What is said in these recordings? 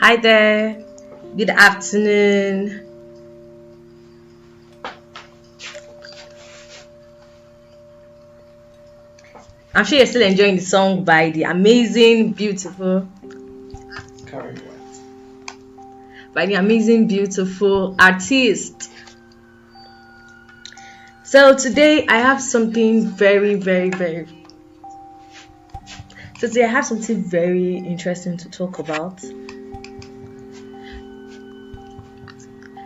Hi there. Good afternoon. I'm sure you're still enjoying the song by the amazing, beautiful, Carry what? artist. So today I have something very interesting to talk about.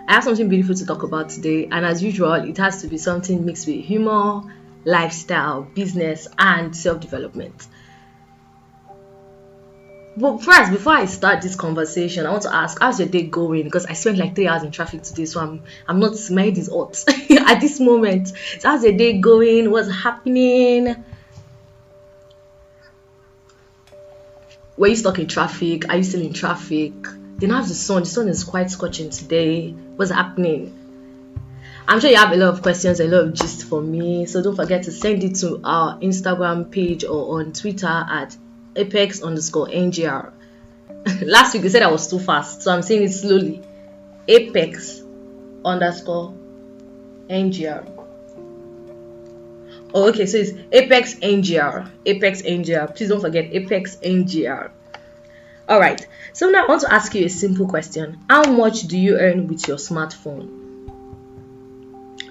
I have something beautiful to talk about today, and as usual, it has to be something mixed with humor, lifestyle, business, and self-development. But first, before I start this conversation, I want to ask, how's your day going? Because I spent like 3 hours in traffic today, so I'm not, my head is hot at this moment. So how's your day going? What's happening? Were you stuck in traffic? Are you still in traffic? Then how's the sun? The sun is quite scorching today. What's happening? I'm sure you have a lot of questions, a lot of gist for me. So don't forget to send it to our Instagram page or on Twitter at apex_ngr. Last week you said I was too fast, so I'm saying it slowly. apex_ngr. Oh, okay, so it's apex_ngr. apex_ngr. Please don't forget apex_ngr. All right. So now I want to ask you a simple question. How much do you earn with your smartphone?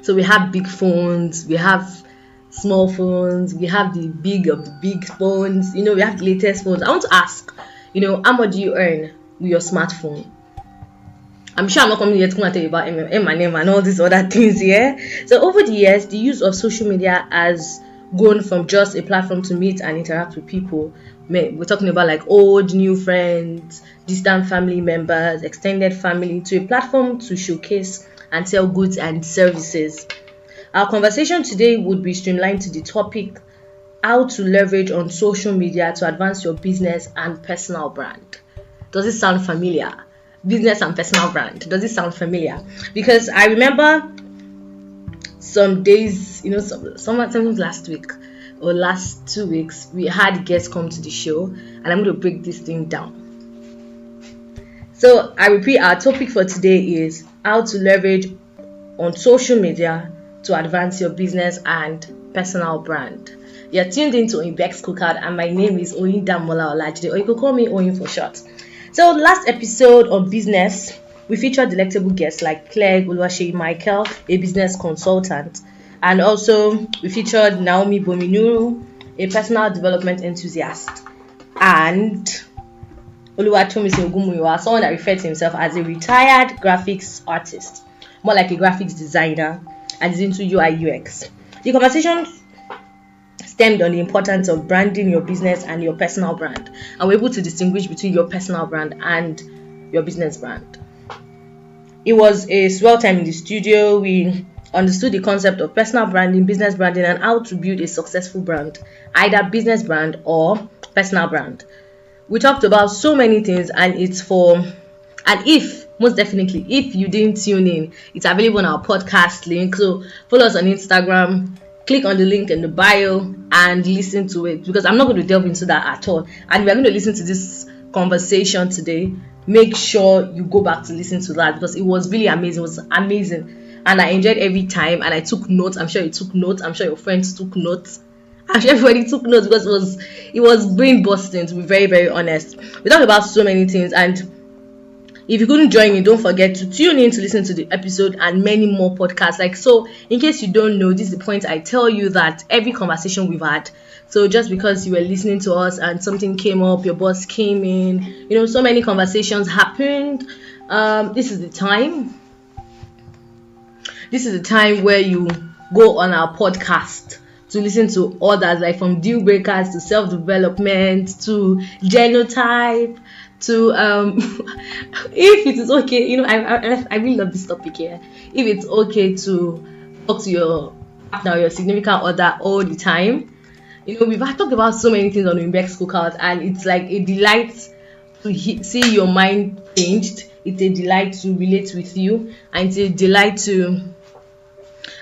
So we have big phones, we have small phones, we have the big of the big phones, we have the latest phones. I want to ask, how much do you earn with your smartphone? I'm sure I'm not coming here to tell you about M&M and all these other things, yeah? So over the years, the use of social media has grown from just a platform to meet and interact with people. We're talking about like old, new friends, distant family members, extended family, to a platform to showcase and sell goods and services. Our conversation today would be streamlined to the topic, how to leverage on social media to advance your business and personal brand. Does it sound familiar? Business and personal brand. Does it sound familiar? Because I remember some days, something last week or last 2 weeks, we had guests come to the show, and I'm going to break this thing down. So I repeat, our topic for today is how to leverage on social media to advance your business and personal brand. You're tuned into Ibex Cookout, and my name is Oyindamola Olajide, or you could call me Oyin for short. So last episode on business, we featured delectable guests like Claire Oluwaseyi Michael, a business consultant, and also we featured Naomi Bominuru, a personal development enthusiast, and Oluwatomisin Ogumuyiwa, someone that referred to himself as a retired graphics artist, more like a graphics designer, and is into UI UX. The conversation stemmed on the importance of branding your business and your personal brand, and we're able to distinguish between your personal brand and your business brand. It was a swell time in the studio. We understood the concept of personal branding, business branding, and how to build a successful brand, either business brand or personal brand. We talked about so many things, and if you didn't tune in, it's available on our podcast link. So follow us on Instagram, click on the link in the bio and listen to it, because I'm not going to delve into that at all. And we are going to listen to this conversation today. Make sure you go back to listen to that, because it was really amazing. It was amazing. And I enjoyed every time, and I took notes. I'm sure you took notes. I'm sure your friends took notes. I'm sure everybody took notes, because it was brain busting, to be very, very honest. We talked about so many things, and if you couldn't join me, don't forget to tune in to listen to the episode and many more podcasts. So in case you don't know, this is the point I tell you that every conversation we've had, so just because you were listening to us and something came up, your boss came in, so many conversations happened, this is the time where you go on our podcast to listen to others, like from deal breakers to self-development to genotype to if it is okay, I really love this topic here. If it's okay to talk to your partner, your significant other all the time. We've talked about so many things on Ibex Cookout, and it's like a delight to see your mind changed. It's a delight to relate with you, and it's a delight to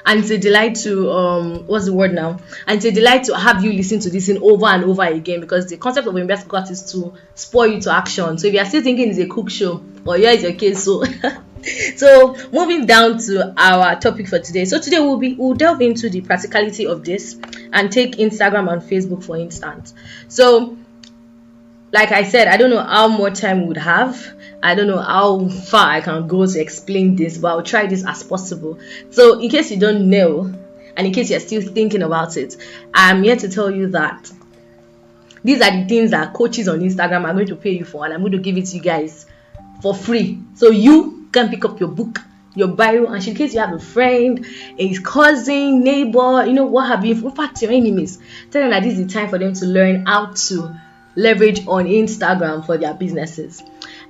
And it's a delight to what's the word now? And it's a delight to have you listen to this in over and over again, because the concept of Invest Cut is to spur you to action. So if you are still thinking it's a cook show, or here is your case, so so moving down to our topic for today. So today we'll delve into the practicality of this and take Instagram and Facebook for instance. So like I said, I don't know how much time we would have. I don't know how far I can go to explain this, but I'll try this as possible. So in case you don't know, and in case you're still thinking about it, I'm here to tell you that these are the things that coaches on Instagram are going to pay you for, and I'm going to give it to you guys for free. So you can pick up your book, your bio, and in case you have a friend, a cousin, neighbor, what have you, in fact your enemies, tell them that this is the time for them to learn how to leverage on Instagram for their businesses.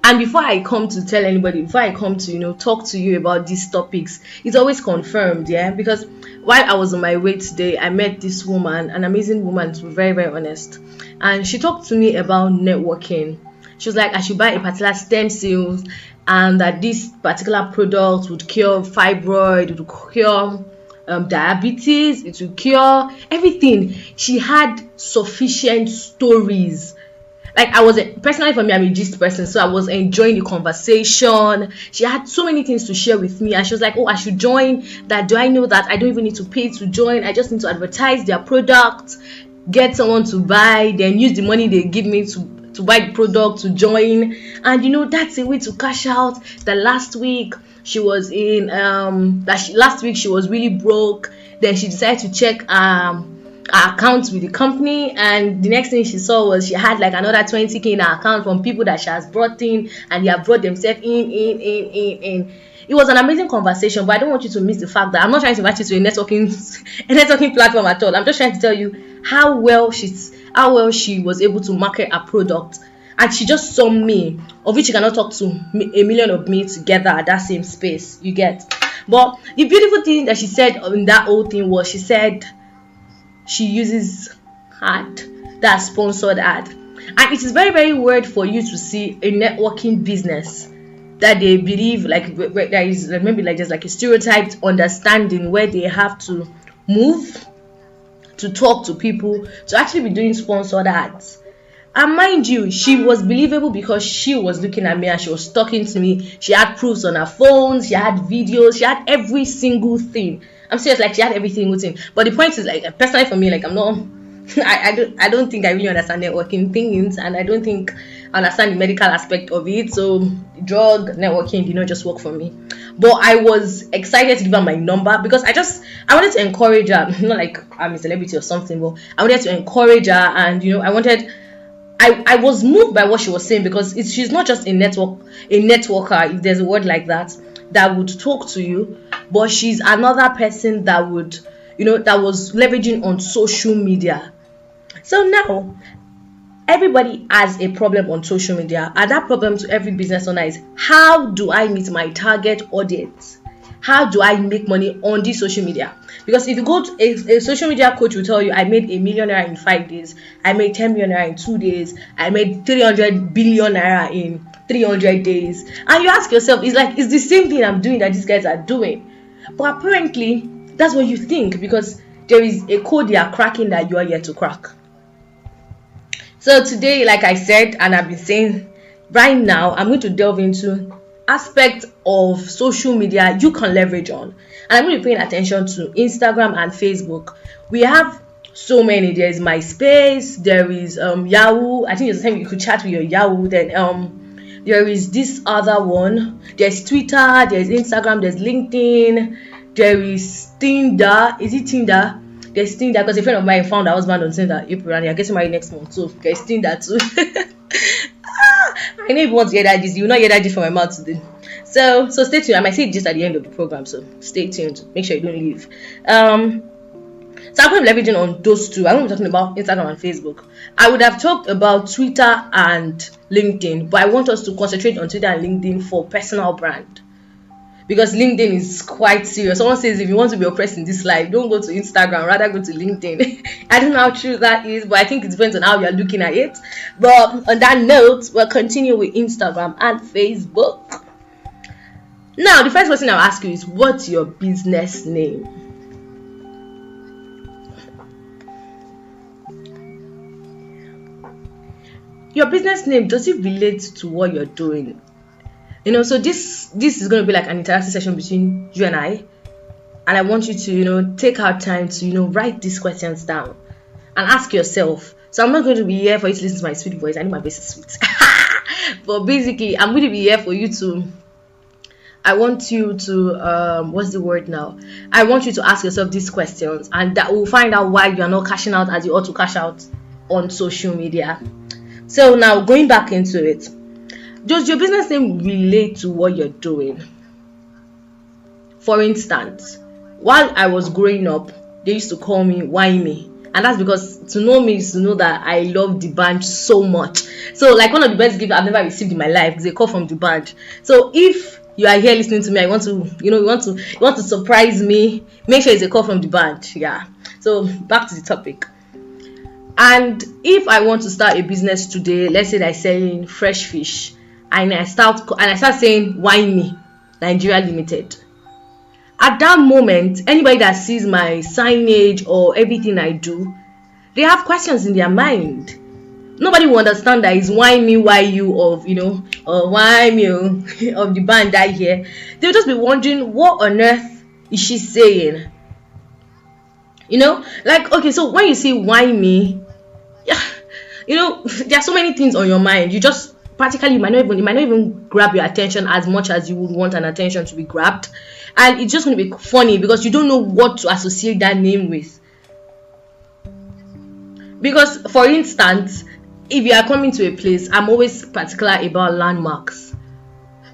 And before I come to tell anybody, before I come to talk to you about these topics, it's always confirmed, because while I was on my way today, I met this woman, an amazing woman, to be very, very honest, and she talked to me about networking. She was like, I should buy a particular stem cells, and that this particular product would cure fibroid, it would cure diabetes, it would cure everything. She had sufficient stories. Like, I was personally, for me, I'm a gist person, so I was enjoying the conversation. She had so many things to share with me, and she was like, oh, I should join that. Do I know that I don't even need to pay to join? I just need to advertise their product, get someone to buy, then use the money they give me to buy the product to join. And that's a way to cash out. That last week she was in last week she was really broke. Then she decided to check her account with the company, and the next thing she saw was she had like another 20k in her account from people that she has brought in, and they have brought themselves in. It was an amazing conversation, but I don't want you to miss the fact that I'm not trying to invite you to a networking platform at all. I'm just trying to tell you how well she was able to market her product. And she just saw me, of which you cannot talk to a million of me together at that same space, you get. But the beautiful thing that she said in that whole thing was, she said she uses that sponsored ad, and it is very, very weird for you to see a networking business that they believe like there is maybe like just like a stereotyped understanding where they have to move to talk to people to actually be doing sponsored ads. And mind you, she was believable because she was looking at me and she was talking to me. She had proofs on her phone, she had videos, she had every single thing. I'm serious, like she had every single thing. But the point is, like, personally for me, like, I'm not I don't think I really understand networking things, and I don't think I understand the medical aspect of it. So drug networking did not just work for me. But I was excited to give her my number because I wanted to encourage her. Not like I'm a celebrity or something, but I wanted to encourage her, and I was moved by what she was saying, because she's not just a networker, if there's a word like that would talk to you, but she's another person that would, that was leveraging on social media. So now, everybody has a problem on social media, and that problem to every business owner is, how do I meet my target audience? How do I make money on this social media? Because if you go to a social media coach will tell you, I made $1 million in 5 days, I made 10 million in 2 days, I made 300 billion naira in 300 days. And you ask yourself, it's the same thing I'm doing that these guys are doing. But apparently, that's what you think, because there is a code they are cracking that you are yet to crack. So today, like I said, and I've been saying, right now, I'm going to delve into aspect of social media you can leverage on, and I'm going to be paying attention to Instagram and Facebook. We have so many. There's MySpace, there is Yahoo. I think it's the time you could chat with your Yahoo. Then there is this other one. There's Twitter, there's Instagram, there's LinkedIn, there is Tinder. Is it Tinder? There's Tinder, because a friend of mine found her husband on Tinder, April, and they're getting married next month, so there's Tinder too. I know if you want to hear that gist, you will not hear that gist from my mouth today. So stay tuned. I might say it just at the end of the program, so stay tuned. Make sure you don't leave. So I'm going to be leveraging on those two. I'm going to be talking about Instagram and Facebook. I would have talked about Twitter and LinkedIn, but I want us to concentrate on Twitter and LinkedIn for personal brand, because LinkedIn is quite serious. Someone says if you want to be oppressed in this life, don't go to Instagram, rather go to LinkedIn. I don't know how true that is, but I think it depends on how you're looking at it. But on that note, we'll continue with Instagram and Facebook. Now, the first question I'll ask you is, what's your business name? your business name, does it relate to what you're doing? So this is going to be like an interactive session between you and I want you to take our time to write these questions down and ask yourself. So I'm not going to be here for you to listen to my sweet voice. I know my voice is sweet. But basically, I'm going to be here for you to, I want you to, what's the word now? I want you to ask yourself these questions, and that will find out why you are not cashing out as you ought to cash out on social media. So now, going back into it, does your business name relate to what you're doing? For instance, while I was growing up, they used to call me Why-Me. And that's because to know me is to know that I love the band so much. So like one of the best gifts I've never received in my life is a call from the band. So if you are here listening to me, I want to, you want to surprise me, make sure it's a call from the band. Yeah. So back to the topic. And if I want to start a business today, let's say that I'm selling fresh fish, and I start saying Why-Me Nigeria Limited. At that moment, anybody that sees my signage or everything I do, they have questions in their mind. Nobody will understand that it's Why-Me, why you of, or Why-Me of the band I hear. They'll just be wondering, what on earth is she saying? Like, okay, so when you say Why-Me, yeah, there are so many things on your mind. You just practically, it might not even grab your attention as much as you would want an attention to be grabbed. And it's just going to be funny because you don't know what to associate that name with. Because, for instance, if you are coming to a place, I'm always particular about landmarks.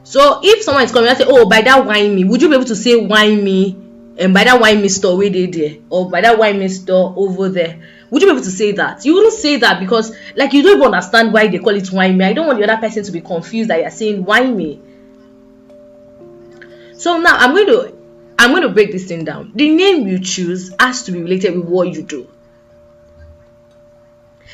So if someone is coming and say, oh, by that Why-Me, would you be able to say Why-Me and by that Why-Me store way there, or by that Why-Me store over there? Would you be able to say that? You wouldn't say that because, like, you don't even understand why they call it Why-Me. I don't want the other person to be confused that you're saying Why-Me. So now I'm going to break this thing down. The name you choose has to be related with what you do.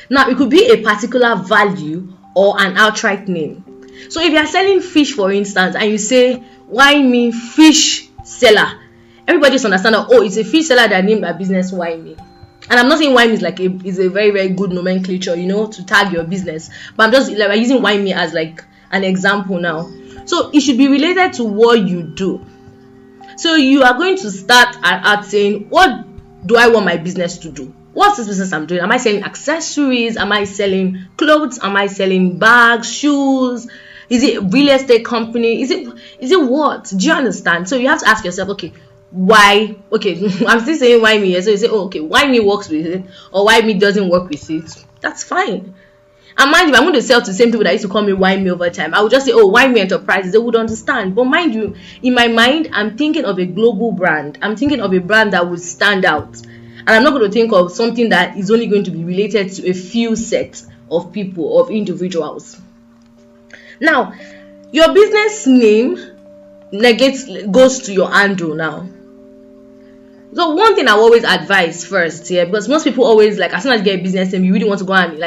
Now it could be a particular value or an outright name. So if you are selling fish, for instance, and you say Why-Me fish seller, everybody just understand that, oh, it's a fish seller that named their business Why-Me. And I'm not saying Why-Me is a very, very good nomenclature, to tag your business. But I'm just like using Why-Me as like an example now. So it should be related to what you do. So you are going to start at saying, what do I want my business to do? What's this business I'm doing? Am I selling accessories? Am I selling clothes? Am I selling bags, shoes? Is it a real estate company? Is it what? Do you understand? So you have to ask yourself, okay, why? Okay, I'm still saying Why-Me here. So you say, oh, okay, Why-Me works with it or Why-Me doesn't work with it. That's fine. And mind you, if I'm going to sell to the same people that used to call me Why-Me over time, I would just say, oh, Why-Me Enterprises. They would understand. But mind you, in my mind, I'm thinking of a global brand. I'm thinking of a brand that would stand out. And I'm not going to think of something that is only going to be related to a few sets of people, of individuals. Now, your business name goes to your handle now. So one thing I always advise first here, because most people always as soon as you get a business name, you really want to go and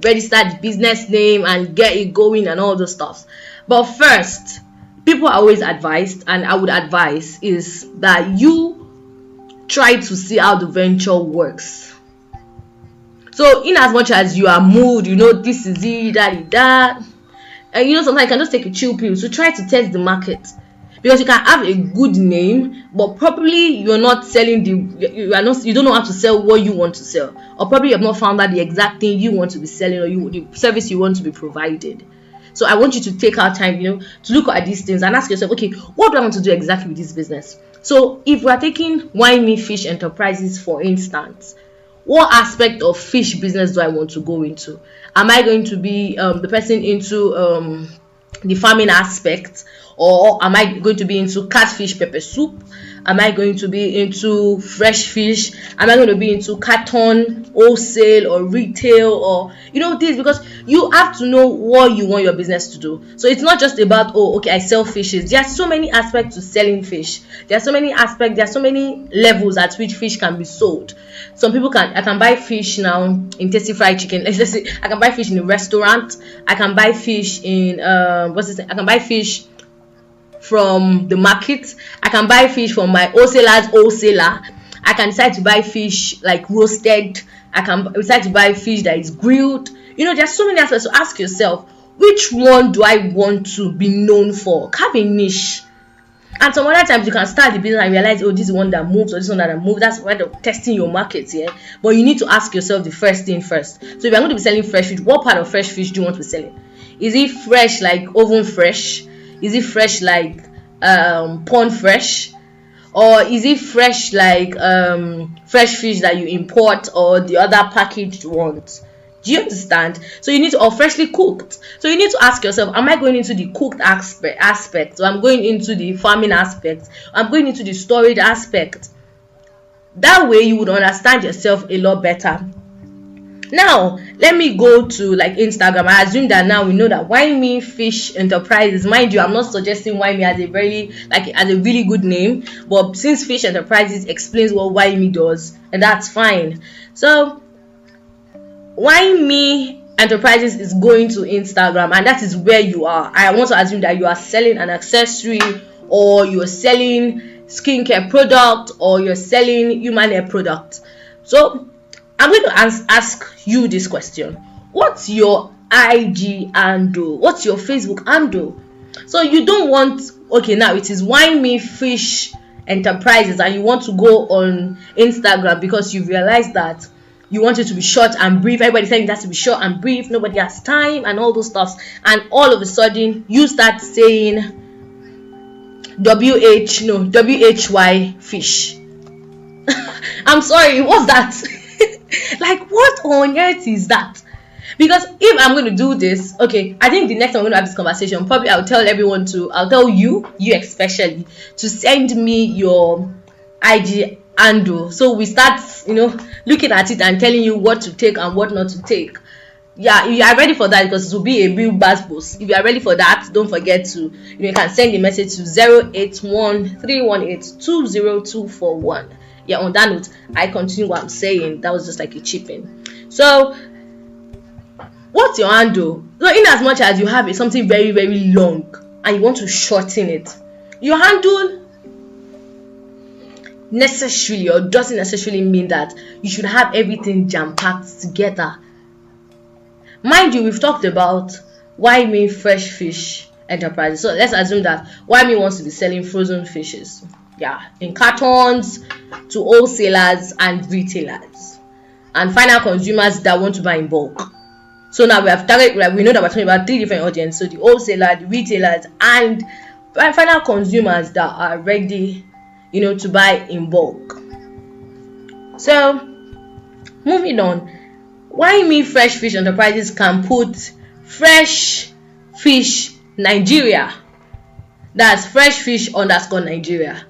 register the business name and get it going and all those stuff. But first, people are always advised, and I would advise, is that you try to see how the venture works. So in as much as you are moved, this is it, that, and sometimes you can just take a chill pill to try to test the market. Because you can have a good name, but probably you're not selling you don't know how to sell what you want to sell, or probably you have not found out the exact thing you want to be selling or the service you want to be provided. So I want you to take our time, to look at these things and ask yourself, okay, what do I want to do exactly with this business? So if we are taking Why-Me Fish Enterprises, for instance, what aspect of fish business do I want to go into? Am I going to be the person into the farming aspect? Or am I going to be into catfish pepper soup? Am I going to be into fresh fish? Am I going to be into carton, wholesale, or retail, or this? Because you have to know what you want your business to do. So it's not just about, oh, okay, I sell fishes. There are so many aspects to selling fish. There are so many levels at which fish can be sold. Some people I can buy fish now in Tasty Fried Chicken. Let's say I can buy fish in a restaurant. I can buy fish in I can buy fish from the market. I can buy fish from my wholesaler. I can decide to buy fish like roasted. I can decide to buy fish that is grilled. There's so many aspects. So ask yourself, which one do I want to be known for? Have a niche. And some other times you can start the business and realize, oh, this is one that moves or this one that moves. That's why they're testing your market here. But you need to ask yourself the first thing first. So if you're going to be selling fresh fish, what part of fresh fish do you want to be selling? Is it fresh like oven fresh? Is it fresh like pond fresh? Or is it fresh like fresh fish that you import, or the other packaged ones? Do you understand? So you need to, or freshly cooked. So you need to ask yourself, am I going into the cooked aspect, or I'm going into the farming aspect, I'm going into the storage aspect? That way you would understand yourself a lot better. Now let me go to like Instagram. I assume that now we know that Why Me Fish Enterprises, mind you, I'm not suggesting Why Me as a really good name, but since Fish Enterprises explains what Why Me does, and that's fine. So Why Me Enterprises is going to Instagram, and that is where you are. I want to assume that you are selling an accessory, or you're selling skincare product, or you're selling human hair product. So I'm going to ask you this question. What's your IG handle? What's your Facebook handle? So you don't want, okay, now it is Why Me Fish Enterprises, and you want to go on Instagram because you realize that you want it to be short and brief. Everybody's saying it has to be short and brief. Nobody has time and all those stuff. And all of a sudden, you start saying WHY fish. I'm sorry, what's that? Like, what on earth is that? Because if I'm going to do this, okay, I think the next time I'm going to have this conversation, probably I'll tell you especially, to send me your IG handle, so we start looking at it and telling you what to take and what not to take. Yeah, if you are ready for that, because it will be a real buzz post. If you are ready for that, don't forget to you can send a message to 081-318-20241. Yeah, on that note, I continue what I'm saying. That was just like a chip in. So what's your handle? So in as much as you have something very, very long and you want to shorten it, your handle necessarily or doesn't necessarily mean that you should have everything jam-packed together. Mind you, we've talked about Why Me Fresh Fish Enterprises. So let's assume that Why Me wants to be selling frozen fishes, in cartons, to wholesalers and retailers and final consumers that want to buy in bulk. So now we know that we're talking about three different audiences. So the wholesaler, the retailers, and final consumers that are ready to buy in bulk. So moving on, Why Me Fresh Fish Enterprises can put Fresh Fish Nigeria. That's Fresh Fish _ Nigeria.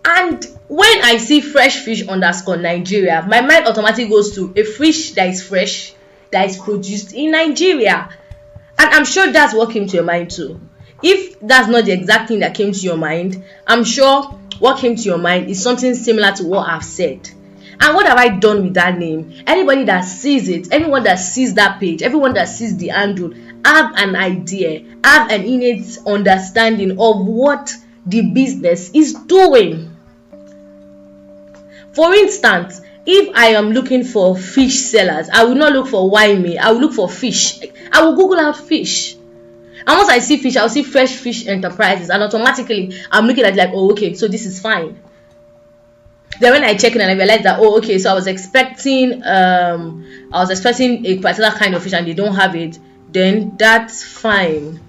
And when I see Fresh Fish _ Nigeria, my mind automatically goes to a fish that is fresh, that is produced in Nigeria. And I'm sure that's what came to your mind too. If that's not the exact thing that came to your mind, I'm sure what came to your mind is something similar to what I've said. And what have I done with that name? Anybody that sees it, everyone that sees that page, everyone that sees the handle, have an idea, have an innate understanding of what the business is doing. For instance, if I am looking for fish sellers, I will not look for Why Me, I will look for fish. I will Google out fish. And once I see fish, I'll see Fresh Fish Enterprises, and automatically I'm looking at it like, oh, okay, so this is fine. Then when I check in and I realize that, oh, okay, so I was expecting a particular kind of fish and they don't have it, then that's fine.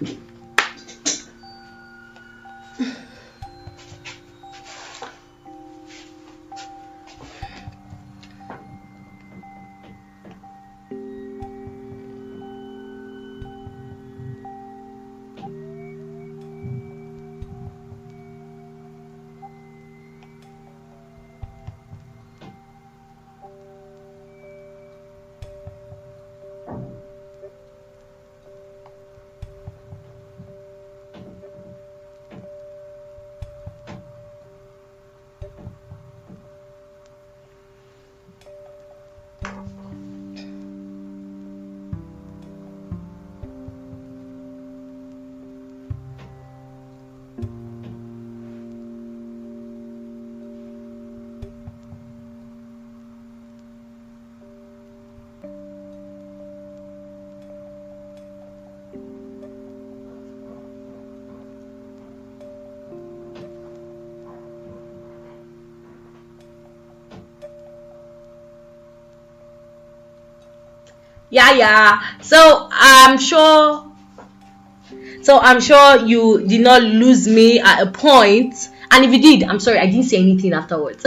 Yeah. So I'm sure you did not lose me at a point. And if you did, I'm sorry, I didn't say anything afterwards.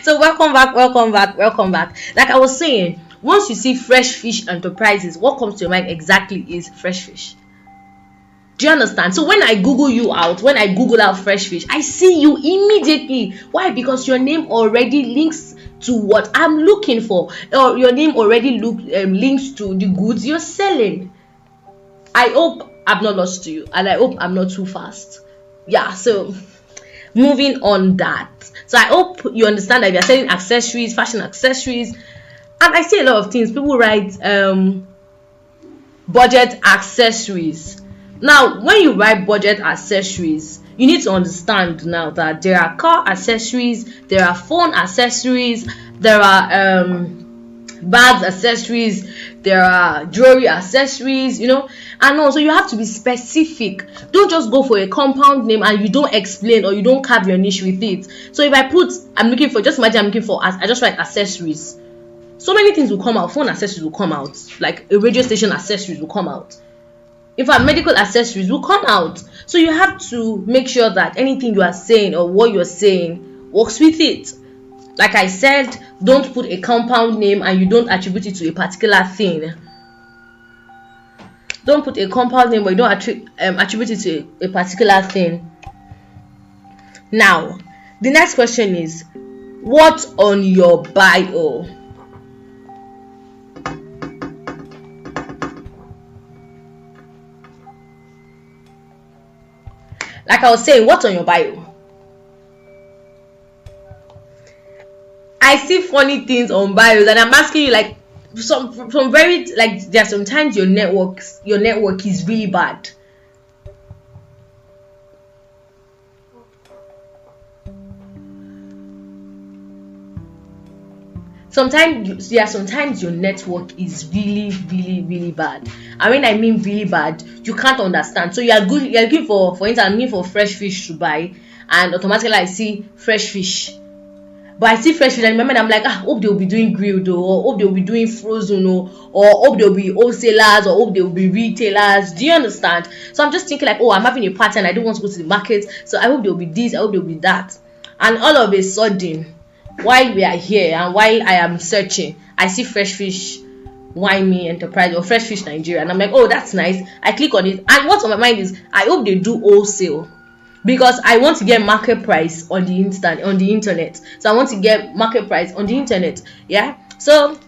So welcome back. Like I was saying, once you see Fresh Fish Enterprises, what comes to your mind exactly is fresh fish. Do you understand? So when I Google you out, when I Google out fresh fish, I see you immediately. Why? Because your name already links to what I'm looking for, or your name already links to the goods you're selling. I hope I've not lost you, and I hope I'm not too fast. Yeah, so moving on that. So I hope you understand that if you're selling accessories, fashion accessories, and I see a lot of things. People write budget accessories. Now, when you write budget accessories, you need to understand now that there are car accessories, there are phone accessories, there are bags accessories, there are jewelry accessories, and also you have to be specific. Don't just go for a compound name and you don't explain or you don't carve your niche with it. So if I put, just imagine I'm looking for, I just write accessories. So many things will come out. Phone accessories will come out, like a radio station accessories will come out. In fact, medical accessories will come out. So you have to make sure that anything you are saying or what you're saying works with it. Like I said, don't put a compound name and you don't attribute it to a particular thing. Don't put a compound name but you don't attribute it to a particular thing. Now, the next question is, what's on your bio? Like I was saying, what's on your bio? I see funny things on bios, and I'm asking you, like, from very, like, there are sometimes your network is really bad. Sometimes your network is really bad. And when I mean really bad, you can't understand. So you're looking for instance, I'm looking for fresh fish to buy, and automatically I see fresh fish. But I see fresh fish, and remember, I'm like, hope they'll be doing grilled, or hope they'll be doing frozen, or hope they'll be wholesalers, or hope they'll be retailers. Do you understand? So I'm just thinking like, I'm having a party and I don't want to go to the market, so I hope there'll be this, I hope there'll be that. And all of a sudden, while we are here and while I am searching, I see Fresh Fish Wine Me Enterprise or Fresh Fish Nigeria, and I'm like, that's nice. I click on it, and what's on my mind is, I hope they do wholesale, because I want to get market price on the internet. So I want to get market price on the internet. Yeah. So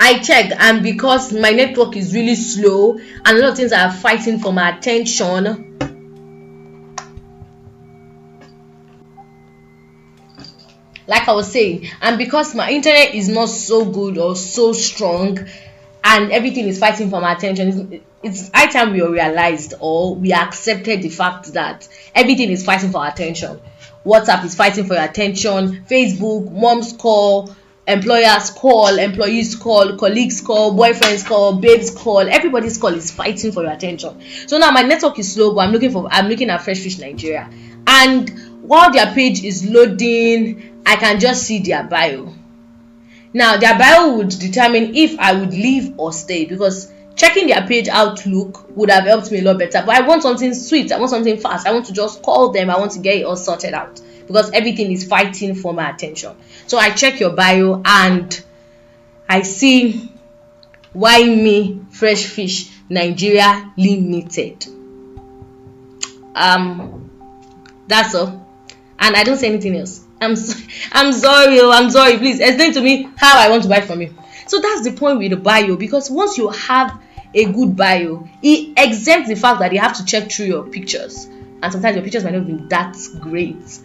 I checked, and because my network is really slow and a lot of things are fighting for my attention, like I was saying, and because my internet is not so good or so strong and everything is fighting for my attention, it's high time we realized or we accepted the fact that everything is fighting for our attention. WhatsApp is fighting for your attention, Facebook, moms call, employers call, employees call, colleagues call, boyfriends call, babes call, everybody's call is fighting for your attention. So now my network is slow, but I'm looking at Fresh Fish Nigeria, and while their page is loading, I can just see their bio. Now their bio would determine if I would leave or stay, because checking their page outlook would have helped me a lot better. But I want something sweet, I want something fast, I want to just call them, I want to get it all sorted out, because everything is fighting for my attention. So I check your bio and I see Why Me Fresh Fish Nigeria Limited. That's all, and I don't say anything else. I'm sorry, please explain to me how I want to buy from you. So that's the point with the bio, because once you have a good bio, it exempts the fact that you have to check through your pictures, and sometimes your pictures might not be that great.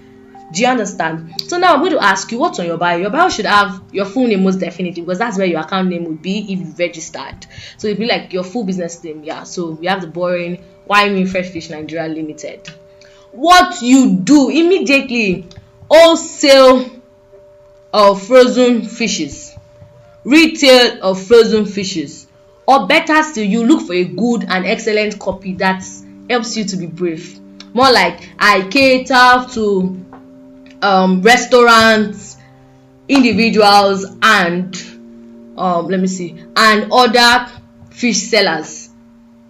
Do you understand? So now I'm going to ask you, what's on your bio? Your bio should have your full name, most definitely, because that's where your account name would be if you registered. So it'd be like your full business name. Yeah, so we have the boring Why Me Fresh Fish Nigeria Limited. What you do immediately: wholesale of frozen fishes, retail of frozen fishes, or better still, you look for a good and excellent copy that helps you to be brief. More like, I cater to restaurants, individuals, and let me see, and other fish sellers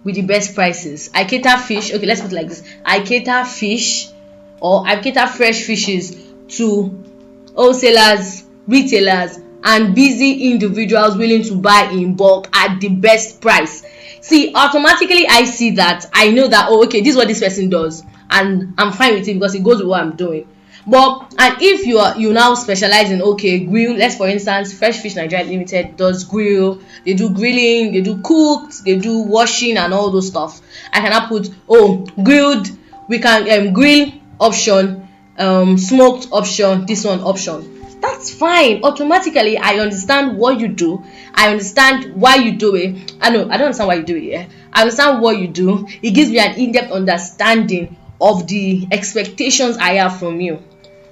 with the best prices. I cater fish. Okay, let's put it like this. I cater fish, or I cater fresh fishes to wholesalers, retailers, and busy individuals willing to buy in bulk at the best price. See, automatically I see that. I know that, oh, okay, this is what this person does, and I'm fine with it because it goes with what I'm doing. But and if you now specialize in, okay, grill, let's for instance, Fresh Fish Nigeria Limited does grill, they do grilling, they do cooked, they do washing and all those stuff. I cannot put, oh, grilled, we can grill option, smoked option, this one option. That's fine. Automatically I understand what you do. I understand why you do it. I don't understand why you do it. Yeah? I understand what you do. It gives me an in-depth understanding of the expectations I have from you.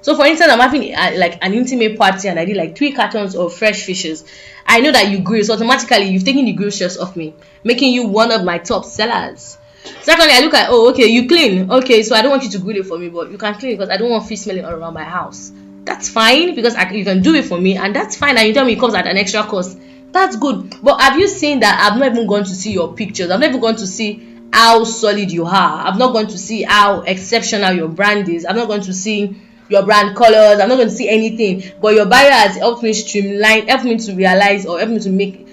So for instance, I'm having like an intimate party and I did like 3 cartons of fresh fishes. I know that you grill, so automatically you've taken the grill stress off me, making you one of my top sellers. Secondly, I look at, oh, okay, you clean. Okay, so I don't want you to grill it for me, but you can clean it because I don't want fish smelling all around my house. That's fine because you can do it for me, and that's fine. And you tell me it comes at an extra cost. That's good. But have you seen that I've not even gone to see your pictures? I've not even gone to see how solid you are. I've not gone to see how exceptional your brand is. I'm not going to see your brand colors. I'm not going to see anything. But your buyer has helped me streamline, helped me to realize, or helped me to make,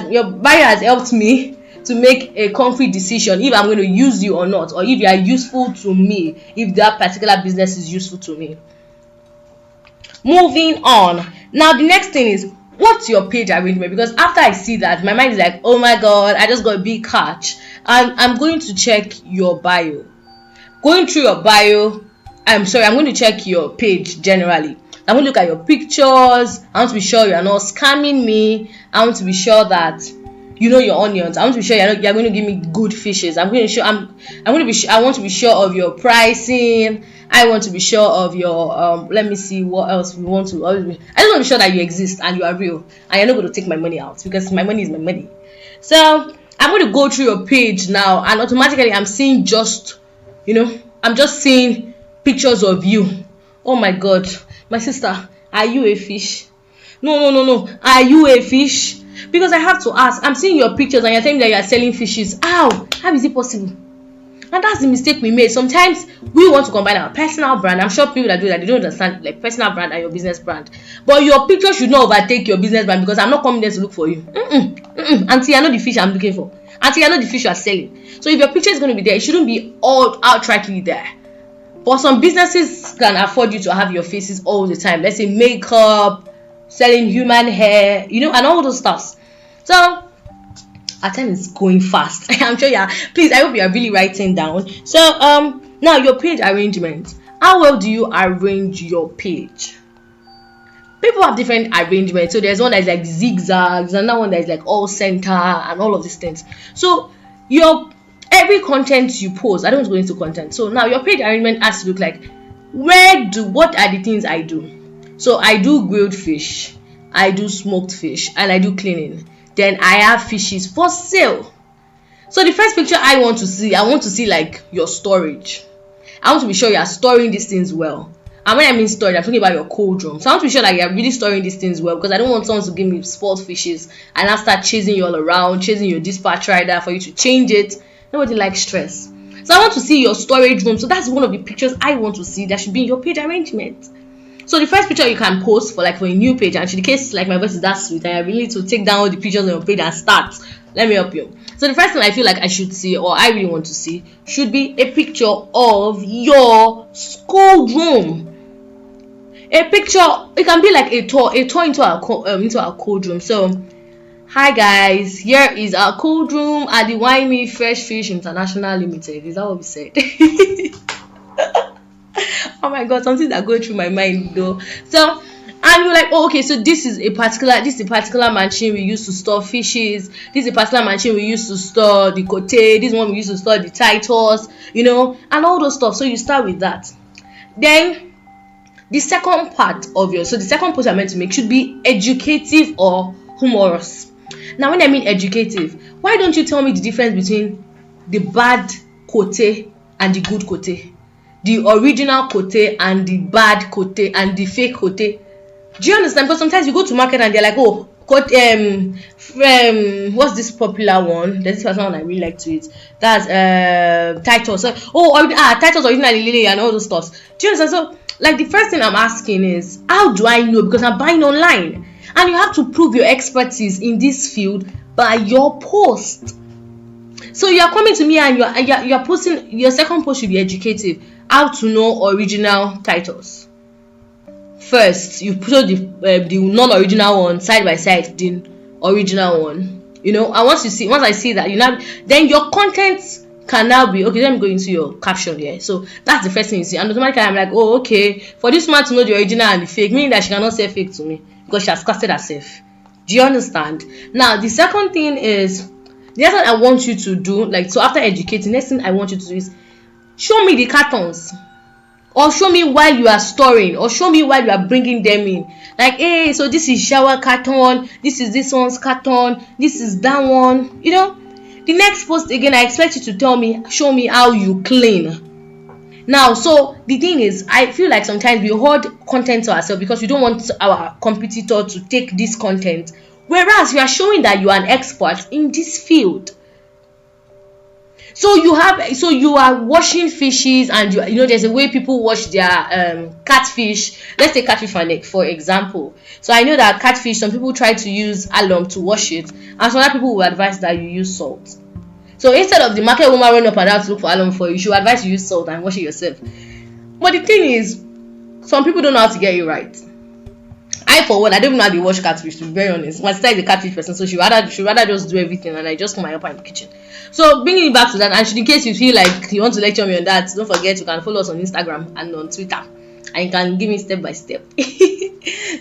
your buyer has helped me to make a concrete decision if I'm going to use you or not, or if you are useful to me, if that particular business is useful to me. Moving on. Now the next thing is, what's your page arrangement? Because after I see that, my mind is like, oh my god, I just got a big catch. I'm going to check your bio. Going through your bio, I'm going to check your page generally. I'm going to look at your pictures. I want to be sure you're not scamming me. I want to be sure that you know your onions. I want to be sure you're going to give me good fishes. I want to be sure of your pricing. I want to be sure of your let me see what else we want to. I just want to be sure that you exist and you are real, and you're not going to take my money out, because my money is my money. So I'm going to go through your page now, and automatically I'm seeing I'm just seeing pictures of you. Oh my god, my sister, are you a fish? No. Are you a fish? Because I have to ask. I'm seeing your pictures and you're telling me that you are selling fishes. How is it possible? And that's the mistake we made. Sometimes we want to combine our personal brand. I'm sure people that do that, they don't understand like personal brand and your business brand. But your picture should not overtake your business brand, because I'm not coming there to look for you. Until I know the fish I'm looking for. Until I know the fish you are selling. So if your picture is going to be there, it shouldn't be all outrightly there. But some businesses can afford you to have your faces all the time. Let's say makeup, selling human hair, and all those stuff. So our time is going fast. I'm sure please, I hope you are really writing down. So now your page arrangement. How well do you arrange your page? People have different arrangements. So there's one that is like zigzags, another one that is like all center and all of these things. So every content you post, I don't want to go into content. So now your page arrangement has to look like, what are the things I do? So I do grilled fish, I do smoked fish, and I do cleaning. Then I have fishes for sale. So the first picture I want to see like your storage. I want to be sure you are storing these things well. And when I mean storage, I'm talking about your cold room. So I want to be sure that you are really storing these things well, because I don't want someone to give me spoiled fishes and I start chasing you all around, chasing your dispatch rider for you to change it. Nobody likes stress. So I want to see your storage room. So that's one of the pictures I want to see that should be in your page arrangement. So the first picture you can post for a new page, and in the case like my voice is that sweet and I really need to take down all the pictures on your page and start, let me help you. So the first thing I feel like I should see, or I really want to see, should be a picture of your school room. A picture, it can be like a tour into our cold room. So hi guys, here is our cold room at the Wyme Fresh Fish International Limited. Is that what we said? Oh my god, something that goes through my mind though. So and you're like, oh, okay, so this is a particular machine we use to store fishes. This is a particular machine we use to store the cote. This one we use to store the Titus, and all those stuff. So you start with that. Then the second part of the second post I'm meant to make should be educative or humorous. Now, when I mean educative, why don't you tell me the difference between the bad cote and the good cote? The original cote and the bad cote and the fake cote. Do you understand? Because sometimes you go to market and they're like, oh, what's this popular one? There's this person one I really like to eat. That's Titus. Titus originally Lily and all those stuff. Do you understand? So like the first thing I'm asking is, how do I know? Because I'm buying online, and you have to prove your expertise in this field by your post. So you are coming to me and you are posting. Your second post should be educative. How to know original titles. First, you put the non-original one side by side, the original one. And once I see that, then your content can now be okay. Let me go into your caption here. So that's the first thing you see, and automatically I'm like, oh, okay. For this man to know the original and the fake, meaning that she cannot say fake to me because she has casted herself. Do you understand? Now the second thing is, the other thing I want you to do, so after educating, next thing I want you to do is show me the cartons, or show me while you are storing, or show me while you are bringing them in. Hey, so this is shower carton, this one's carton, this is that one. The next post again, I expect you to show me how you clean. Now, so the thing is, I feel like sometimes we hold content to ourselves because we don't want our competitor to take this content, whereas you are showing that you are an expert in this field. So you are washing fishes, and there's a way people wash their catfish. Let's take catfish for example. So I know that catfish, some people try to use alum to wash it, and some other people will advise that you use salt. So instead of the market woman running up and down to look for alum for you, she will advise you use salt and wash it yourself. But the thing is, some people don't know how to get it right. I, for one, I don't even know how to wash catfish, to be very honest. My sister is a catfish person, so she rather just do everything, and I just come my help in the kitchen. So bringing it back to that, and in case you feel like you want to lecture me on that, don't forget you can follow us on Instagram and on Twitter, and you can give me step by step.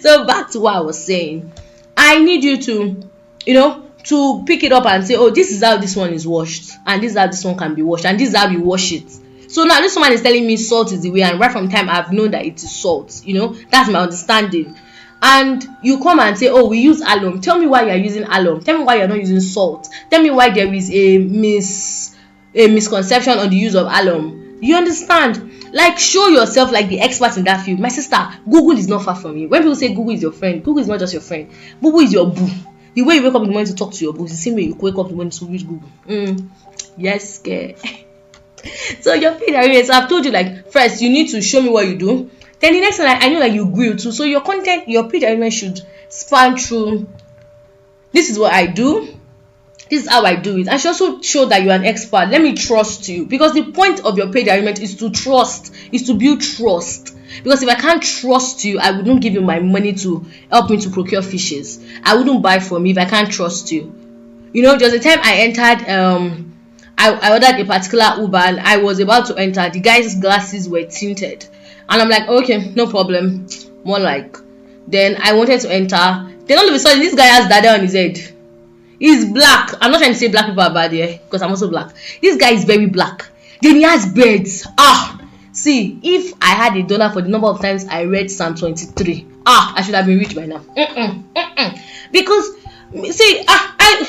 So back to what I was saying, I need you to pick it up and say, oh, this is how this one is washed, and this is how this one can be washed, and this is how we wash it. So now this woman is telling me salt is the way, and right from time I've known that it is salt. That's my understanding. And you come and say, oh, we use alum. Tell me why you are using alum. Tell me why you're not using salt. Tell me why there is a misconception on the use of alum. You understand? Show yourself like the expert in that field. My sister, Google is not far from you. When people say Google is your friend, Google is not just your friend. Google is your boo. The way you wake up in the morning to talk to your boo is the same way you wake up in the morning to read Google. Yes, girl. So your page arrangement, so I've told you, first you need to show me what you do. Then the next thing, I know that you grill too. So your content, your page arrangement should span through. This is what I do. This is how I do it. I should also show that you are an expert. Let me trust you, because the point of your page arrangement is to trust, is to build trust. Because if I can't trust you, I wouldn't give you my money to help me to procure fishes. I wouldn't buy from you if I can't trust you. Just the time I entered, I ordered a particular Uber, and I was about to enter. The guy's glasses were tinted. And I'm like, okay, no problem. More like. Then I wanted to enter. Then all of a sudden, this guy has dada on his head. He's black. I'm not trying to say black people are bad here, because I'm also black. This guy is very black. Then he has beards. See, if I had $1 for the number of times I read Psalm 23, I should have been rich by now. Because, see,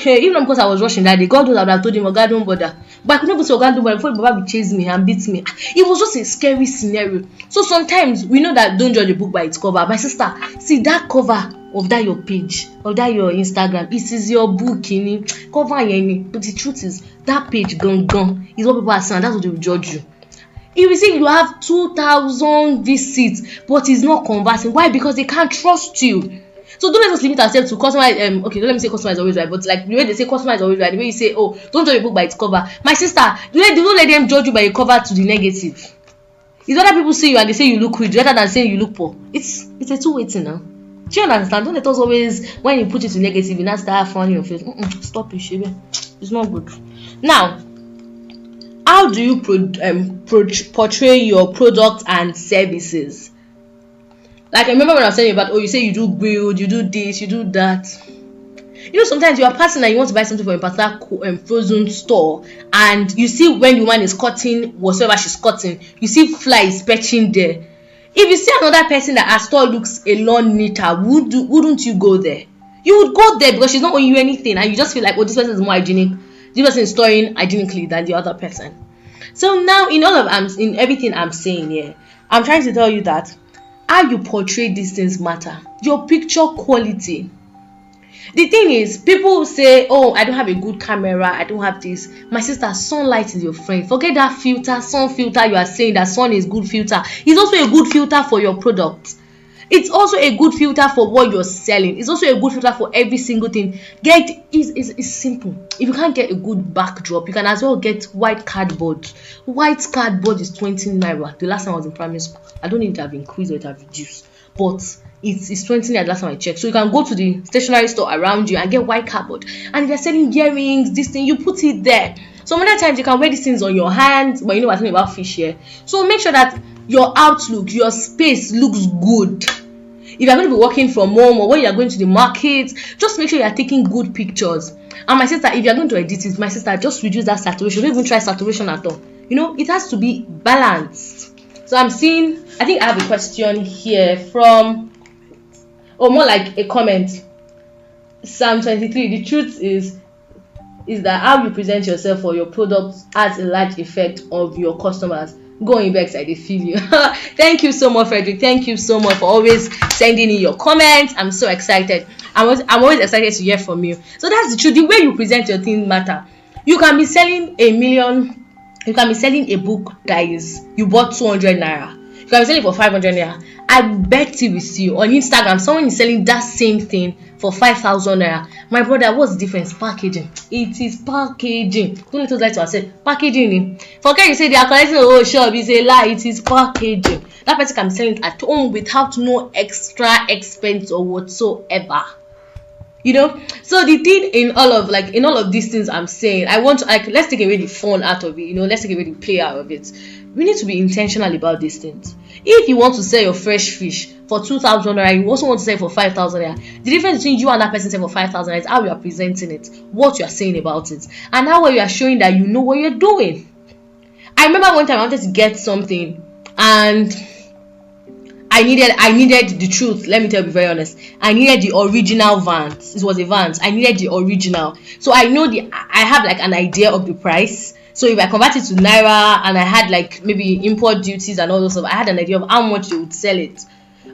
even because I was rushing that day, God knows I would have told him, oh, God, don't bother. But I could not go to God, don't bother, before Baba would chase me and beat me. It was just a scary scenario. So sometimes, we know that don't judge a book by its cover. My sister, see that cover of that your page, of that your Instagram, it is your book, cover any. But the truth is, that page gone is what people are saying, that's what they will judge you. If you see you have 2,000 visits, but it's not conversing. Why? Because they can't trust you. So don't let us limit ourselves to customize. Okay, don't let me say customer is always right, but the way they say customer is always right, the way you say, oh, don't judge a book by its cover. My sister, don't let them judge you by your cover to the negative. It's other people see you and they say you look rich rather than saying you look poor. It's a two-way thing now. Do you understand? Don't let us always, when you put it to negative, you not start finding your face. Stop it, Shebe. It's not good. Now, how do you portray your products and services? I remember when I was telling you about, you say you do grilled, you do this, you do that. Sometimes you are passing and you want to buy something from a particular frozen store, and you see when the woman is cutting whatsoever she's cutting, you see flies perching there. If you see another person that her store looks a lot neater, wouldn't you go there? You would go there because she's not owing you anything, and you just feel like, this person is more hygienic. This person is storing hygienically than the other person. So now, in everything I'm saying here, I'm trying to tell you that how you portray these things matter. Your picture quality. The thing is, people say, oh, I don't have a good camera, I don't have this. My sister, sunlight is your friend. Forget that filter, sun filter you are saying that sun is good filter. It's also a good filter for your product. It's also a good filter for what you're selling. It's also a good filter for every single thing. It's simple. If you can't get a good backdrop, you can as well get white cardboard. White cardboard is 20 naira. The last time I was in primary school, I don't know if it have increased or it have reduced, but it's 20 naira the last time I checked. So you can go to the stationery store around you and get white cardboard. And if you're selling earrings, this thing, you put it there. Some other times you can wear these things on your hands, but you know we're talking about fish here. So make sure that your outlook, your space looks good. If you're going to be working from home or when you're going to the market, just make sure you're taking good pictures. And my sister, if you're going to edit it, my sister, just reduce that saturation. Don't even try saturation at all. You know, it has to be balanced. So I think I have a question here from, more like a comment. Psalm 23, the truth is that how you present yourself or your product has a large effect of your customers. Go in Bex, I feel you. Thank you so much, Frederick. Thank you so much for always sending in your comments. I'm so excited. I'm always excited to hear from you. So that's the truth. The way you present your thing matter. You can be selling you can be selling a book that is you bought 200 naira. You can be selling for 500 naira. I bet you will see on Instagram someone is selling that same thing for 5,000 naira. My brother, what's the difference? Packaging. It is packaging. Don't let us lie to ourselves. Packaging. Forget you say they are collecting the whole shop. It's a lie. It is packaging. That person can be selling it at home without no extra expense or whatsoever. You know, so the thing in all of these things I'm saying, I want to let's take away the fun out of it. You know, let's take away the play out of it. We need to be intentional about these things. If you want to sell your fresh fish for 2,000 naira, you also want to sell it for 5,000 naira. The difference between you and that person selling for 5,000 naira is how you are presenting it, what you are saying about it, and how you are showing that you know what you're doing. I remember one time I wanted to get something and I needed the truth. Let me tell you, be very honest. I needed the original Vans. It was a Vans. I needed the original. So I have like an idea of the price. So if I convert it to naira and I had like maybe import duties and all those stuff, I had an idea of how much they would sell it.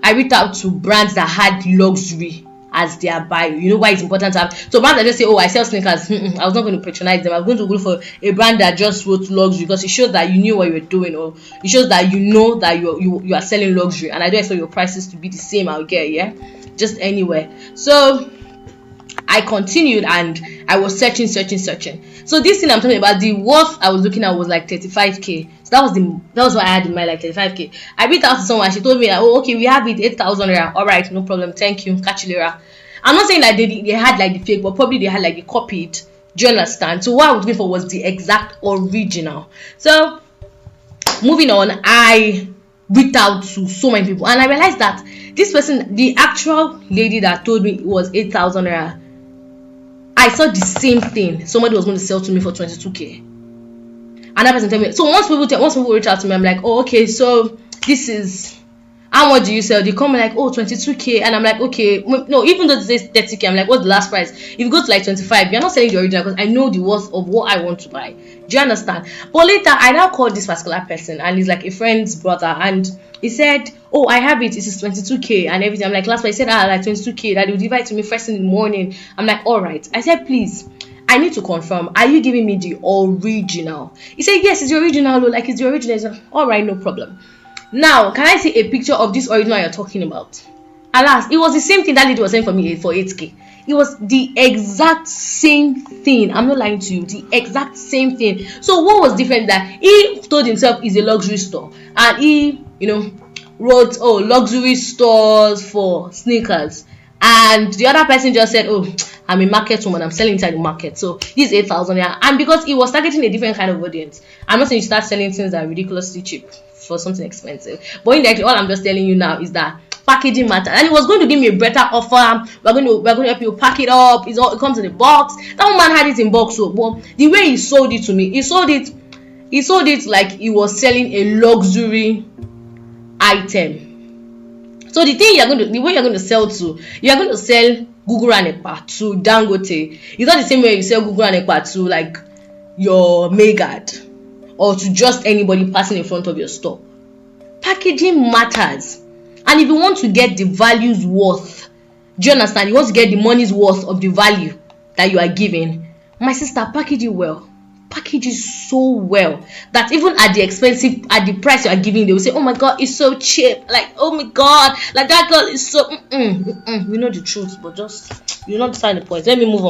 I reached out to brands that had luxury as their bio. You know why it's important to have. So brands that just say, oh, I sell sneakers. I was not going to patronize them. I was going to go for a brand that just wrote luxury because it shows that you knew what you were doing, or it shows that you know that you are selling luxury. And I don't expect your prices to be the same out there, just anywhere. So I continued and I was searching. So this thing I'm talking about, the worth I was looking at was like 35k. So that was what I had in mind, like 35k. I reached out to someone. She told me that, oh, okay, we have it 8,000 naira. All right, no problem. Thank you. Catch you later. I'm not saying that they had like the fake, but probably they had like the copied. Do you understand? So what I was looking for was the exact original. So moving on, I reached out to so many people and I realized that this person, the actual lady that told me it was 8,000 naira, I saw the same thing somebody was going to sell to me for 22k. And that person told me. So once people reach out to me, I'm like, oh, okay, so this is how much do you sell? They come like, oh, 22k, and I'm like, okay, no, even though it says 30k, I'm like, what's the last price? If you go to like 25, you're not selling the original because I know the worth of what I want to buy. Do you understand? But later, I now called this particular person, and he's like a friend's brother, and he said, oh, I have it. It is 22k and everything. I'm like, last price. He said, like 22k. That he would give it to me first in the morning. I'm like, all right. I said, please, I need to confirm. Are you giving me the original? He said, yes, it's the original. Like, it's the original. Said, all right, no problem. Now, can I see a picture of this original you're talking about? Alas, it was the same thing that lady was saying for me for 8k. It was the exact same thing. I'm not lying to you. The exact same thing. So what was different? That he told himself is a luxury store, and he, wrote, oh, luxury stores for sneakers, and the other person just said, oh, I'm a market woman, I'm selling inside the market, so this is 8,000. And because he was targeting a different kind of audience, I'm not saying you start selling things that are ridiculously cheap for something expensive, but indirectly all I'm just telling you now is that packaging matters. And he was going to give me a better offer. We're going to help you pack it up. It comes in a box. That woman had it in box, so but the way he sold it to me, he sold it like he was selling a luxury item. So the way you're going to sell Gugu and Ekpa to Dangote, it's not the same way you sell Gugu and Ekpa to like your Megad or to just anybody passing in front of your store. Packaging matters. And if you want to get the values worth, Do you understand? You want to get the money's worth of the value that you are giving. My sister, package it well. Package it so well that even at the price you are giving, they will say, oh my god, it's so cheap. Like, oh my god, like that girl is so we know the truth, but just you not decide the point. Let me move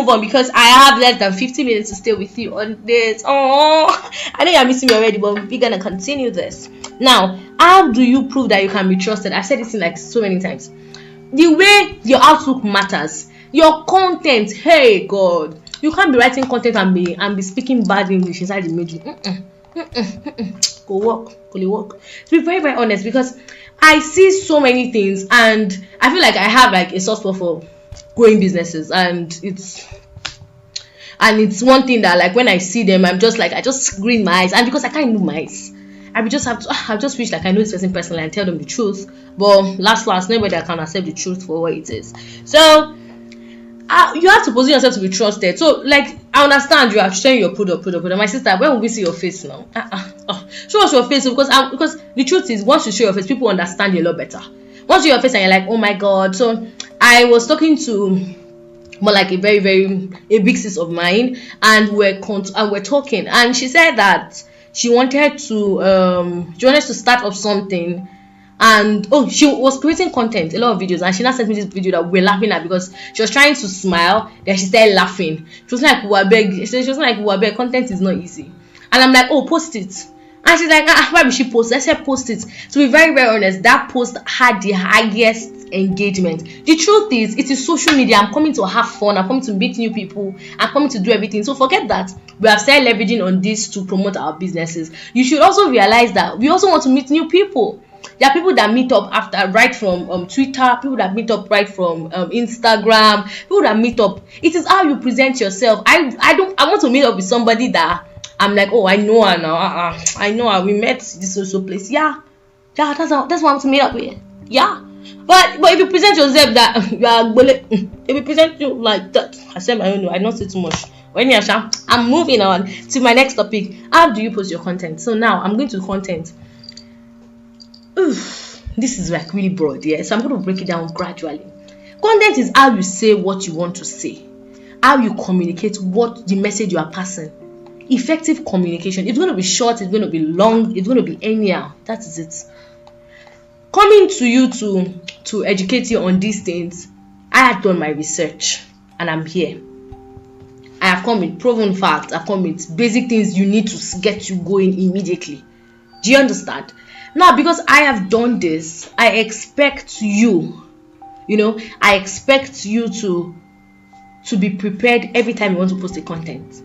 on because I have less than 50 minutes to stay with you on this. Oh, I know you're missing me already, but we're gonna continue this. Now, how do you prove that you can be trusted? I've said this in like so many times. The way your outlook matters, your content. Hey God, you can't be writing content and be speaking bad English inside the middle. Go work. To be very, very honest, because I see so many things and I feel like I have like a soft spot for growing businesses, and it's one thing that like when I see them, I'm just like I just grin my eyes, and because I can't move my eyes, I just wish like I know this person personally and tell them the truth. But last nobody can accept the truth for what it is. So you have to position yourself to be trusted. So like I understand you are sharing your product. My sister, when will we see your face now? Show us your face, because the truth is, once you show your face, people understand you a lot better. Once you show your face and you're like, oh my god. So I was talking to more like a very, very big sis of mine, and we're talking, and she said that she wanted to start up something, and she was creating content, a lot of videos, and she now sent me this video that we're laughing at because she was trying to smile, then she started laughing. She was like, content is not easy. And I'm like, oh, post it. And she's like, why will she post? I said, post it. To be very, very honest, that post had the highest engagement. The truth is, it is social media. I'm coming to have fun. I'm coming to meet new people. I'm coming to do everything. So forget that. We have started leveraging on this to promote our businesses. You should also realize that we also want to meet new people. There are people that meet up right from Twitter, people that meet up right from Instagram, people that meet up. It is how you present yourself. I want to meet up with somebody that I'm like, oh, I know her now. I know her. We met this social place. Yeah, that's what I want to meet up with. Yeah, but if you present yourself that you are, if you present you like that, I said my own. I don't say too much. I'm moving on to my next topic. How do you post your content? So now I'm going to content. This is like really broad, yeah. So I'm going to break it down gradually. Content is how you say what you want to say, how you communicate what the message you are passing. Effective communication. It's going to be short, it's going to be long, it's going to be anyhow. That is it. Coming to you to educate you on these things, I have done my research and I'm here. I have come with proven facts. I've come with basic things you need to get you going immediately. Do you understand? Now, because I have done this, I expect you to be prepared every time you want to post a content.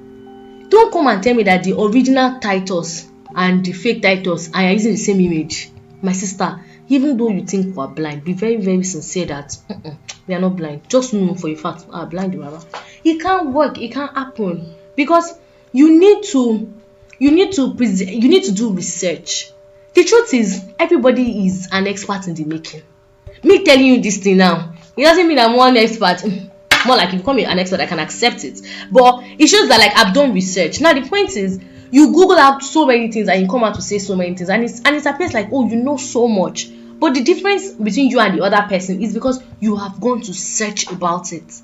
Don't come and tell me that the original titles and the fake titles are using the same image. My sister, even though you think we are blind, be very, very sincere that we are not blind. Just know for a fact we are blind. It can't work. It can't happen because you need to do research. The truth is, everybody is an expert in the making. Me telling you this thing now, it doesn't mean I'm one expert. More like if you become an expert, I can accept it. But it shows that like I've done research. Now the point is, you Google out so many things and you come out to say so many things, and it appears like, oh, you know so much. But the difference between you and the other person is because you have gone to search about it.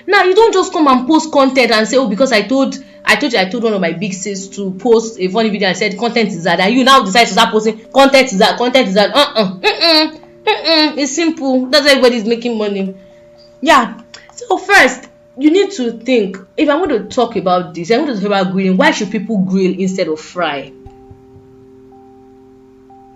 Now you don't just come and post content and say, oh, because I told one of my big sis to post a funny video and said content is that, and you now decide to start posting content is that. It's simple. That's why everybody's making money. Yeah. So first, you need to think, if I'm going to talk about this, I'm going to talk about grilling. Why should people grill instead of fry?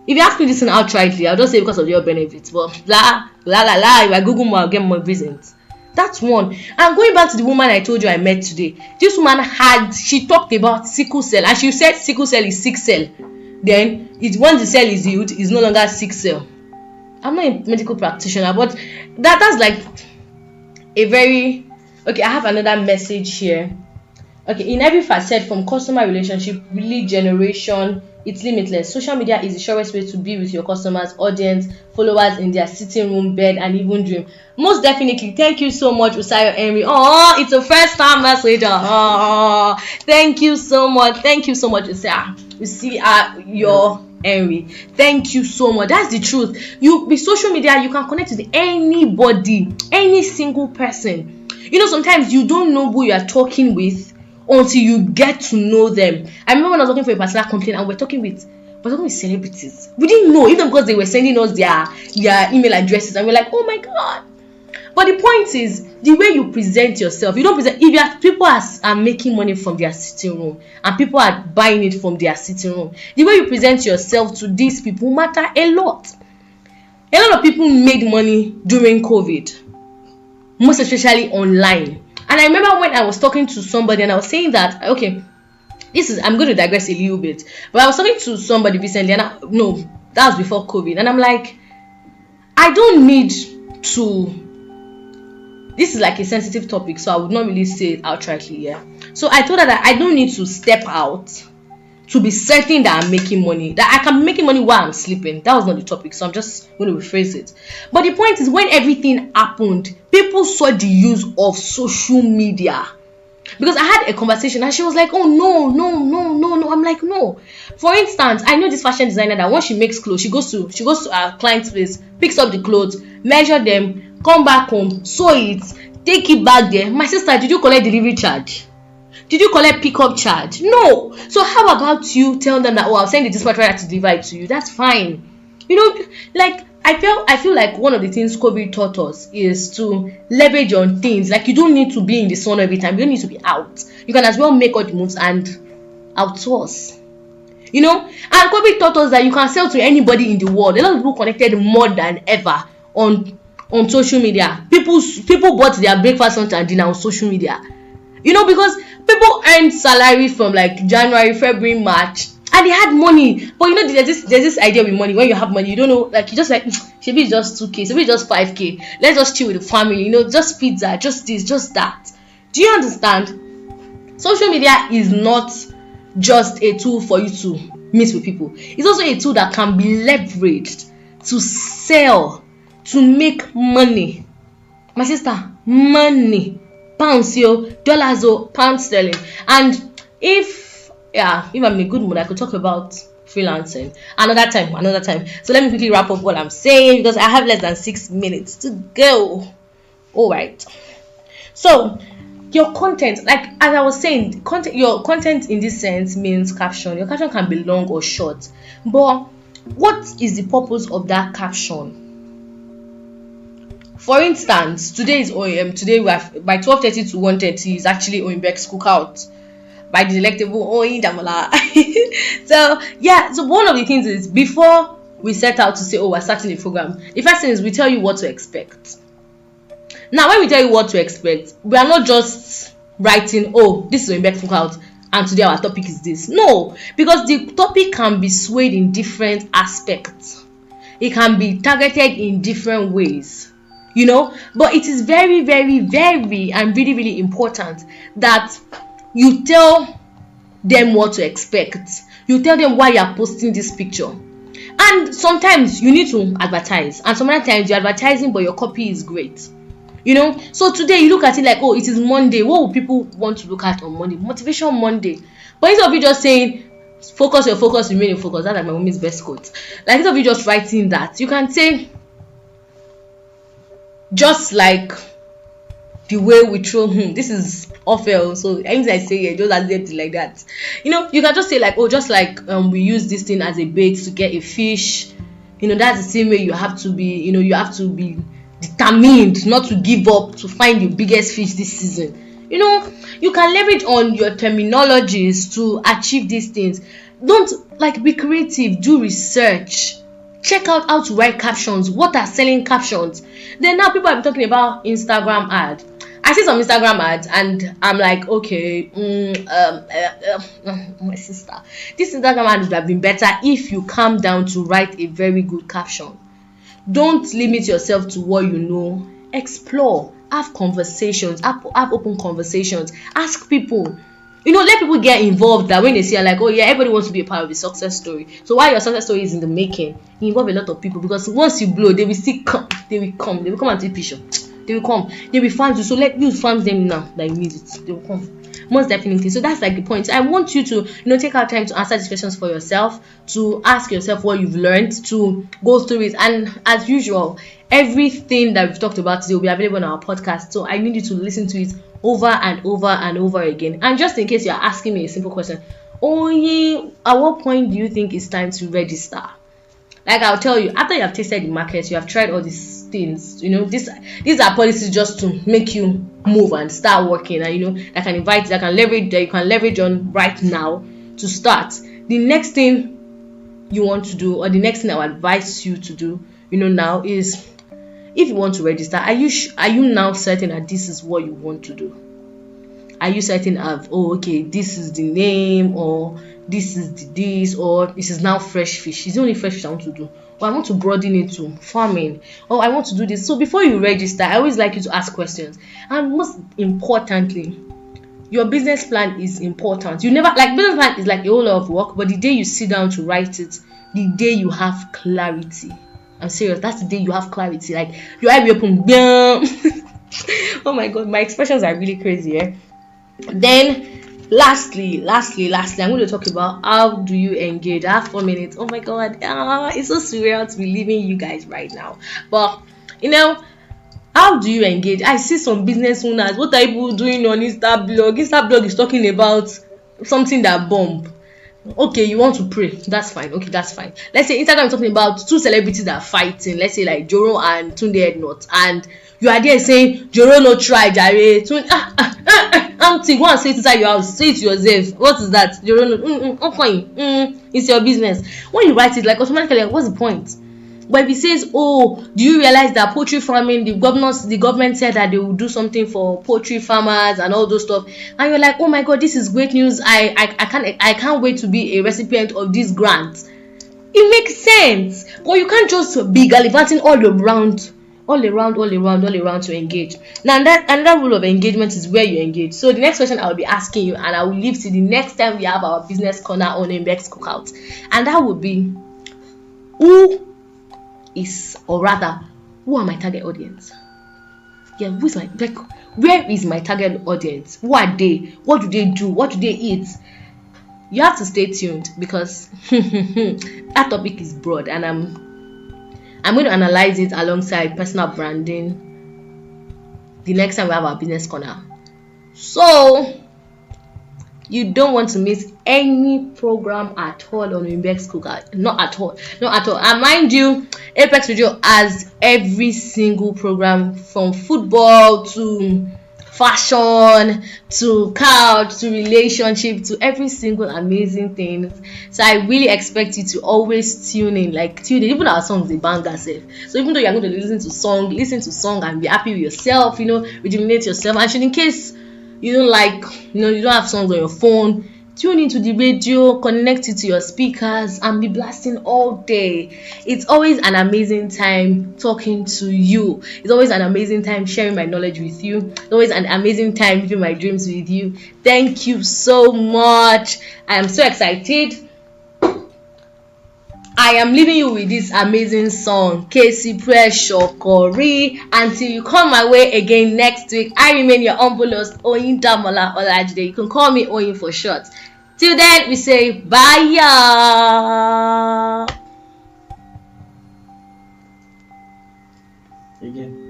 If you ask me this outrightly, I'll just say because of your benefits. But if I Google more, I'll get more reasons. That's one. And going back to the woman I told you I met today, this woman she talked about sickle cell, and she said sickle cell is sick cell. Then once the cell is healed, it's no longer sick cell. I'm not a medical practitioner, but that's like a very okay. I have another message here. Okay, in every facet, from customer relationship, lead generation, it's limitless. Social media is the surest way to be with your customers, audience, followers in their sitting room, bed, and even dream. Most definitely. Thank you so much, Usayo Henry. Oh, it's a first time message. Oh, thank you so much. Thank you so much, Usayo. You see, Henry. Thank you so much. That's the truth. You with social media, you can connect with anybody, any single person. Sometimes you don't know who you are talking with until you get to know them. I remember when I was working for a particular company and we're talking with celebrities. We didn't know, even because they were sending us their email addresses, and we're like, oh my god. But the point is, the way you present yourself, you don't present. If people are making money from their sitting room and people are buying it from their sitting room, the way you present yourself to these people matter a lot. A lot of people made money during COVID, most especially online. And I remember when I was talking to somebody and I was saying that, okay, I'm going to digress a little bit, but I was talking to somebody recently, and that was before COVID, and I'm like, I don't need to. This is like a sensitive topic, so I would not really say it outrightly here. So I told her that I don't need to step out to be certain that I'm making money, that I can be making money while I'm sleeping. That was not the topic, so I'm just going to rephrase it. But the point is, when everything happened, people saw the use of social media. Because I had a conversation and she was like, oh no. I'm like, no. For instance, I know this fashion designer that when she makes clothes, she goes to our client's place, picks up the clothes, measure them, come back home, sew it, take it back there. My sister, did you collect delivery charge? Did you collect pickup charge? No. So how about you tell them that, I'll send the dispatch rider to deliver it to you? That's fine. Like I feel like one of the things COVID taught us is to leverage on things. Like, you don't need to be in the sun every time. You don't need to be out. You can as well make all the moves and outsource. And COVID taught us that you can sell to anybody in the world. A lot of people connected more than ever on social media. People bought their breakfast, lunch, and dinner on social media. Because people earned salary from like January, February, March, and they had money. But there's this idea with money. When you have money, you don't know, like, you just like, maybe it's just 2K, maybe it's just 5K. Let's just chill with the family, just pizza, just this, just that. Do you understand? Social media is not just a tool for you to meet with people. It's also a tool that can be leveraged to sell, to make money. My sister, money. Pounds, dollars, pound sterling. And if I'm in a good mood, I could talk about freelancing another time. So let me quickly wrap up what I'm saying, because I have less than 6 minutes to go. All right. So your content, like as I was saying, your content in this sense means caption. Your caption can be long or short, but what is the purpose of that caption? For instance, today is OEM. Today we have by 12:30 to 1:30 is actually Oimbeck's cookout by the delectable Oyin Damola. So one of the things is, before we set out to say, we're starting a program, the first thing is we tell you what to expect. Now, when we tell you what to expect, we are not just writing, this is Oimbeck's cookout and today our topic is this. No, because the topic can be swayed in different aspects. It can be targeted in different ways. But it is very, very, very and really, really important that you tell them what to expect. You tell them why you are posting this picture. And sometimes you need to advertise, and sometimes you're advertising but your copy is great. So today you look at it like, it is Monday. What will people want to look at on Monday? Motivation Monday. But instead of you just saying focus, remain in focus, that's like my mommy's best quote. Like, instead of you just writing that, you can say, just like the way we throw this is awful, so anything I say just as it like that. You can just say like, just like we use this thing as a bait to get a fish. That's the same way you have to be. You have to be determined not to give up to find the biggest fish this season. You can leverage on your terminologies to achieve these things. Don't be creative, do research. Check out how to write captions. What are selling captions? Then now people are talking about Instagram ad. I see some Instagram ads and I'm like, okay, my sister, this Instagram ad would have been better if you calm down to write a very good caption. Don't limit yourself to what you know. Explore, have conversations, have open conversations, ask people. Let people get involved, that when they see like, everybody wants to be a part of the success story. So while your success story is in the making, you involve a lot of people, because once you blow, they will still come. They will come and take picture. They They will come. They will farm you. So let you farm them now that you need it. They will come. Most definitely. So that's like the point. I want you to, take our time to answer these questions for yourself, to ask yourself what you've learned, to go through it. And as usual, everything that we've talked about today will be available on our podcast. So I need you to listen to it over and over and over again. And just in case you're asking me a simple question, at what point do you think it's time to register? Like I'll tell you, after you have tasted the market, you have tried all these things, these are policies just to make you move and start working, and that you can leverage on right now to start. The next thing you want to do, or the next thing I would advise you to do, now is, if you want to register, are you now certain that this is what you want to do? Are you certain of, okay, this is the name, or this is this, or this is now fresh fish? It's only fresh fish I want to do, or I want to broaden it to farming, or I want to do this. So before you register, I always like you to ask questions. And most importantly, your business plan is important. Business plan is like a whole lot of work, but the day you sit down to write it, the day you have clarity. I'm serious, that's the day you have clarity. Like your eye will open. Oh my god, my expressions are really crazy, eh? Then lastly, I'm going to talk about how do you engage. I have 4 minutes. Oh my god, it's so surreal to be leaving you guys right now. But how do you engage? I see some business owners, what are people doing on Instablog? Instablog is talking about something that bomb. Okay, you want to pray, that's fine. Okay, that's fine. Let's say Instagram is talking about two celebrities that are fighting, let's say like Joro and Tunde Ednut, and you are there saying Joro no try jare, auntie, go and say it inside your house, say it to yourself. What is that? Joro no it's your business. When you write it, like automatically, what's the point? But if it says, do you realize that poultry farming, the government said that they will do something for poultry farmers and all those stuff, and you're like, oh my god, this is great news. I can't wait to be a recipient of this grant. It makes sense. But you can't just be gallivanting all around to engage. Now another rule of engagement is where you engage. So the next question I will be asking you, and I will leave to the next time we have our business corner on Imbex Cookout, and that would be, who are my target audience? Yeah, where is my target audience? Who are they? What do they do? What do they eat? You have to stay tuned, because that topic is broad, and I'm going to analyze it alongside personal branding the next time we have our business corner. So you don't want to miss any program at all on Imbex Cookout. Not at all. And mind you, Apex Radio has every single program, from football to fashion to couch to relationship to every single amazing thing. So I really expect you to always tune in. Even our songs, they bang ourselves. So even though you're going to listen to song and be happy with yourself, rejuvenate yourself. And in case you don't you don't have songs on your phone, tune into the radio, connect it to your speakers, and be blasting all day. It's always an amazing time talking to you. It's always an amazing time sharing my knowledge with you. It's always an amazing time living my dreams with you. Thank you so much. I am so excited. I am leaving you with this amazing song, Casey Pressure Corey. Until you come my way again next week, I remain your humble host, Oyin Damola Olajide. You can call me Oyin for short. Till then, we say bye, y'all. Again.